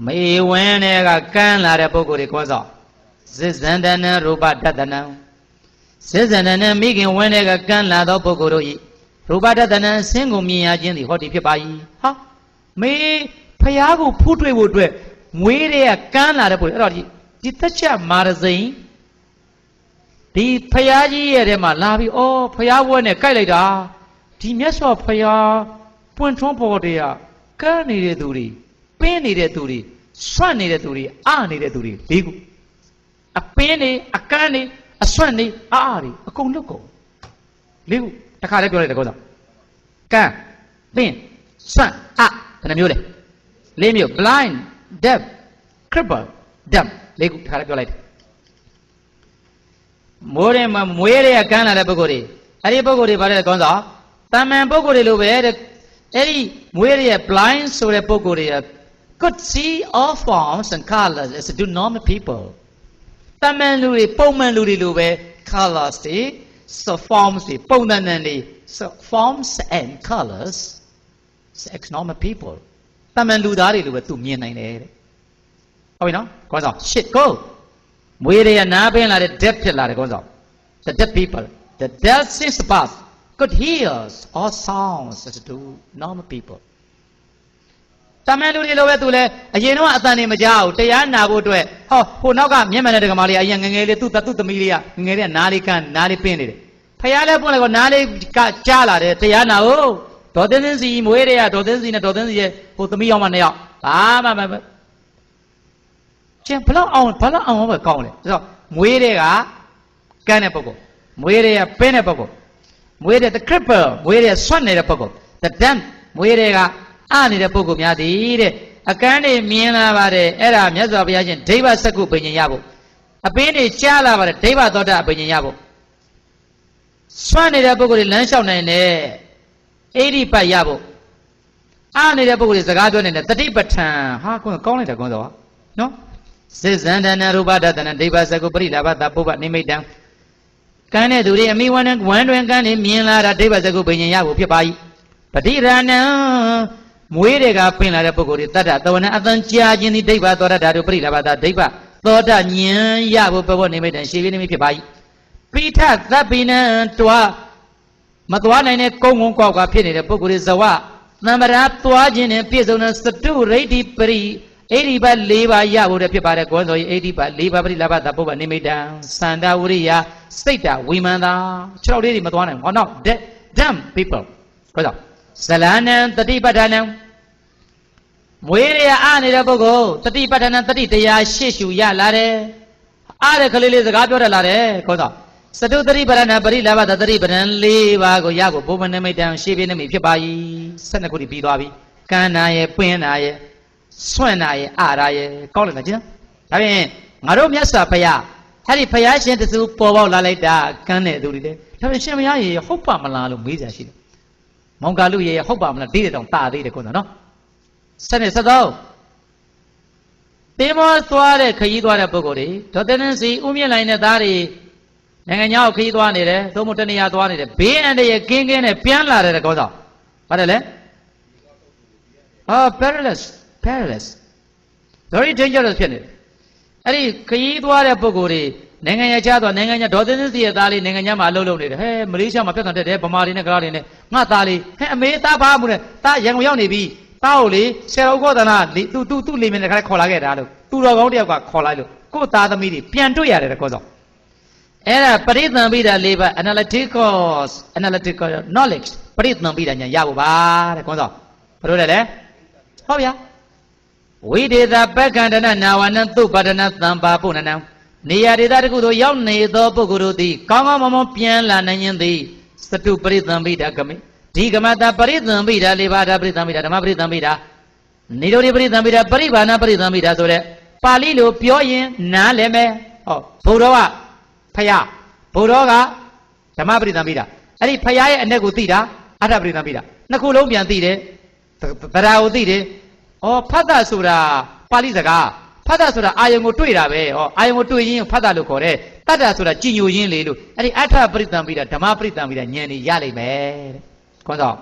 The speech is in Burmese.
မေဝင်းနဲ့ကကန်းလာတဲ့ပုဂ္ဂိုလ်တွေကောသောဇစ်ဇန္တနံရူပတတနံဇစ်ဇန္တနံမိခင်ဝင်းနဲ့ကကန်းလာသောပုဂ္ဂိုလ်တို့၏ရူပတတနံဆင်းကိုမြင်ရခြင်းသည်ဟောဒီဖြစ်ပါ၏ဟာမေဖျားကိုဖူးတွေ့ဖို့အတွက်မွေးတဲ့ကကန်းလာတဲ့ပုဂ္ဂိုလ်အဲ့တော့ဒီသက်ချက်မာရစိန်ဒီဖျားကြီးရဲ့ထဲမှာလာပြီးအော်ဖျားဘွဲနဲ့ကြိုက်လိုက်တာဒီမြတ်စွာဘုရားပွင့်ထွန်းဖို့တည်းကကန်းနေတဲ့သူတွေပင်းနေတဲ့သူတွေဆွတ်နေတဲ့သူတွေနေတဲ့သူတွေ၄ခုအပင်းနေအကန်းနေအဆွတ်နေတွေအကုန်လွတ်ကုန်၄ခုတစ်ခါလေးပြောလိုက်တယ်ကောသောကန်းပင်းဆွတ်ဘယ်နှမျိုးလဲ၄မျိုး blind deaf cripple dumb ၄ခုတစ်ခါလေးပြောလိုက်တယ်မိုးထဲမှာမွေးတဲ့ကန်းလာတဲ့ပုဂ္ဂိုလ်တွေအဲ့ဒီပုဂ္ဂိုလ်တွေဗါတဲ့ကောသောတာမန်ပုဂ္ဂိုလ်တွေလိုပဲတဲ့အဲ့ဒီမွေးတဲ့ blind ဆိုတဲ့ပုဂ္ဂိုလ်တွေ could see all forms and colors as do normal people တာမန်လူတွေပုံမှန်လူတွေလိုပဲ colors တွေ so forms တွေပုံသဏ္ဍာန်တွေ so forms and colors as normal people တာမန်လူသားတွေလိုပဲသူမြင်နိုင်တယ်တဲ့ဟုတ်ပြီနော်ကောဆောင် shit go မွေးတဲ့နားပင်းလာတဲ့ deaf ဖြစ်လာတယ်ကောဆောင် the deaf people the deaf sense path could hear all sounds as do normal people တာမန်လူတွေလိုပဲသူလည်းအရင်တော့အတန်နေမကြောက်တရားနာဖို့အတွက်ဟိုနောက်ကမျက်မှန်တဲ့ဒကမာလေးအရင်ငငယ်လေးသူ့သမီးလေးကငငယ်တဲ့နားလေးကနားလေးပင်းနေတယ်ဖယားလည်းပွင့်လိုက်တော့နားလေးကကြားလာတယ်တရားနာဟုတ်ဒေါ်သိန်းစီမွေးတဲ့ဒေါ်သိန်းစီနဲ့ဒေါ်သိန်းစီရဲ့ဟိုသမီးရောက်မှနှစ်ယောက်ဘာမှကျန်ဘလောက်အောင်ပဲကောင်းတယ်ဆိုတော့မွေးတဲ့ကကန်းတဲ့ပုဂ္ဂိုလ်မွေးတဲ့ကပင်းတဲ့ပုဂ္ဂိုလ်မွေးတဲ့ the cripple မွေးတဲ့ဆွတ်နေတဲ့ပုဂ္ဂိုလ် the dumb မွေးတဲ့ကနေတဲ့ပုဂ္ဂိုလ်များသည်တဲ့အကန်းတွေမြင်လာပါတယ်အဲ့ဒါမြတ်စွာဘုရားရှင်ဒိဗ္ဗစက္ကုပင်ញရဖို့အပင်းတွေကြားလာပါတယ်ဒိဗ္ဗသောတာပင်ញရဖို့ဆွမ်းနေတဲ့ပုဂ္ဂိုလ်တွေလမ်းလျှောက်နိုင်တယ်အိဋ္ဌိပတ်ရဖို့နေတဲ့ပုဂ္ဂိုလ်တွေစကားပြောနေတယ်တတိပဋ္ဌာန်ဟာကောင်းလိုက်တာကောင်းသောနော်စေဇန္ဒနာရူပဒတနာဒိဗ္ဗစက္ကုပရိလာဘတပုပ္ပနိမိတံကန်းတဲ့သူတွေအမိဝန္တွင်ကန်းတွေမြင်လာတာဒိဗ္ဗစက္ကုပင်ញရဖို့ဖြစ်ပါ၏ပတိရဏံမွေးတွေကပင်လာတဲ့ပုဂ္ဂိုလ်တွေတတ္တသဝနအတန်ကြာခြင်းဒီဒိဗ္ဗသောတ္တတို့ပရိလာဘတဒိဗ္ဗသောတဉာဏ်ရဖို့ပဘောနိမိတံရှေးပြီးနိမိဖြစ်ပါ၏ပိဋသဗ္ဗိနံတွားမသွားနိုင်တဲ့ကုန်းကွာဖြစ်နေတဲ့ပုဂ္ဂိုလ်တွေဇဝသံဗရာသွားခြင်းနဲ့ပြည့်စုံတဲ့စတုရိဋ္ဌိပရိအိဋ္ဌိပတ်၄ပါးရဖို့တဲ့ဖြစ်ပါတယ်ကောဆိုရင်အိဋ္ဌိပတ်၄ပါးပရိလာဘတပုပ္ပနိမိတံစန္ဒဝရိယစိတ်တဝိမန္တာ6လေးတွေမသွားနိုင်ဘူးဟောနောက် dumb people ကောဆိုဇလနံတတိပဋ္ဌာနံမွေးရနေတဲ့ပုဂ္ဂိုလ်တတိပဋ္ဌာနံတတိတရားရှေ့ရှုရလာတယ်တဲ့ကလေးလေးစကားပြောတတ်လာတယ်ကောဆိုစတုတတိပဋ္ဌာနပရိလာဘတတတိပဋ္ဌာန်၄ပါးကိုရကိုဘုဗ္ဗနိမိတံရှေးပြနိမိဖြစ်ပါ၏12ခုပြီးသွားပြီကန္နာရဲ့ပင်းနာရဲ့ဆွန့်နာရဲ့ရာရဲ့ကောင်းလိုက်တာကျင်းဒါဖြင့်ငါတို့မြတ်စွာဘုရားအဲ့ဒီဘုရားရှင်တဆူပေါ်ပေါက်လာလိုက်တာကန်းတဲ့သူတွေလေဒါဖြင့်ရှင်ဘုရားရေဟုတ်ပါမလားလို့မေးကြရှိတယ်မောင်ကာလူရေဟုတ်ပါမလားဒီတဲ့တောင်တာသေးတယ်ကွန်းနော်73တေမောသွားတဲ့ခရီးသွားတဲ့ပုဂ္ဂိုလ်တွေဒေါ်တင်စီဥမြင့်လိုင်းတဲ့သားတွေနိုင်ငံခြားကိုခရီးသွားနေတယ်သို့မဟုတ်တနေရာသွားနေတယ်ဘေးအန္တရာယ်ကင်းတဲ့ပြန်လာတဲ့ကောဆောင်ပါတယ်လေperilous very dangerous ဖြစ်နေတယ်အဲ့ဒီခရီးသွားတဲ့ပုဂ္ဂိုလ်တွေနိုင်ငံခြားသွားနိုင်ငံခြားဒေါ်တင်စီရဲ့သားလေးနိုင်ငံခြားမှာအလုပ်လုပ်နေတယ်ဟဲမလေးရှားမှာပြဿနာတက်တယ်ဗမာတွေနဲ့ကလားတွေနဲ့ငါသားလေးဟဲအမေသားဘာမှမလဲသားရန်ကုန်ရောက်နေပြီသားကိုလေဆရာတော်ကောသနာသူ့လေမြင်တဲ့ခါခေါ်လာခဲ့တာလို့သူတော်ကောင်းတယောက်ကခေါ်လိုက်လို့ကို့သားသမီးတွေပြန်တွေ့ရတယ်ကောဆောင်အဲ့ဒါပရိသံပိဒါ၄ပါး analytical knowledge ပရိသံပိဒါညာရဖို့ပါတဲ့ကောဆောင်ဘာလို့လဲဟုတ်ဗျာဝိဒေသပက္ခန္တနာနာဝနံသုပဒနာသံပါပုဏ္ဏံနေရာဒေသတစ်ခုသို့ရောက်နေသောပုဂ္ဂိုလ်တို့သည်ကောင်းကောင်းမွန်မွန်ပြန်လာနိုင်ခြင်းသည်စတုပရိသံပိဒါကမိဒီကမတပရိသံပိဒါ၄ပါးဓာပရိသံပိဒါဓမ္မပရိသံပိဒါနေတို့ဒီပရိသံပိဒါပရိဘာနာပရိသံပိဒါဆိုတဲ့ပါဠိလိုပြောရင်နားလည်းမယ်ဘုရောကဖယားဘုရောကဓမ္မပရိသံပိဒါအဲ့ဒီဖယားရဲ့အ내ကိုသိတာအဋ္ဌပရိသံပိဒါနှစ်ခုလုံးပြန်သိတယ်ဗရာကိုသိတယ်ဖတ်တာဆိုတာပါဠိစကားဖတ်တာဆိုတာအာယုံကိုတွေ့တာပဲအာယုံကိုတွေ့ရင်ဖတ်တာလို့ခေါ်တယ်တတ္တာဆိုတာကြည်ညိုရင်းလေလို့အဲ့ဒီအဋ္ဌပရိသံပိဒါဓမ္မပရိသံပိဒါဉာဏ်นี่ရလိမ့်မယ်တဲ့ခေါင်းဆောင်